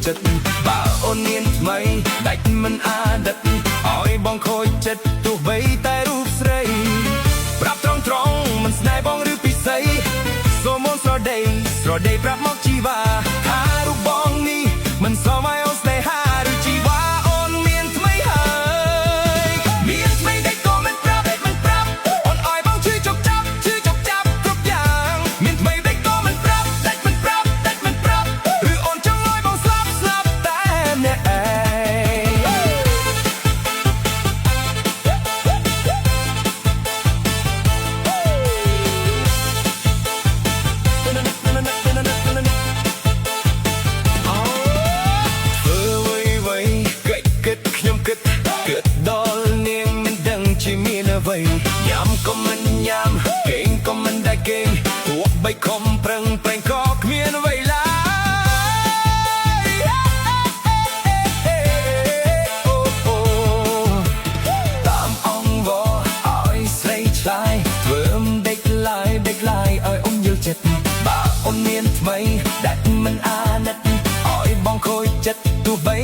ចិត្តបើអូនមានថ្មីដាច់មិនអាណិតឲ្យបងខូចចិត្តទោះបីតែរូបស្រីប្រាប់ត្រង់មិនស្នេហ៍បងឬពិសីសូមអូនស្រដីប្រាប់មកជីវ៉ាថារូបបងនេះមិនសមឲ្យអូនស្នេហាឬជីវ៉ាអូនមានថ្មីហើយមានថ្មីតែក៏មិនប្រាប់អូនឲ្យបងជួយចុកចាប់គ្រប់យ៉ាងមានថ្មីតែក៏មិនប្រាប់ឬអូនចង់ឲ្យបងស្លាប់តែអ្នកឯញ៉ាំក៏មិនញ៉ាំគេងក៏មិនได้គេងទោះបីខំប្រឹងប្រែងក៏គ្មានអ្វីឡើយតាមអង្វរឲ្យស្រីឆ្លើយធ្វើដេកឡាយឲ្យអូនយល់ចិត្តបើអូនមានថ្មីដែលមិនអាណិតឲ្យបងខូចចិត្តទោះបី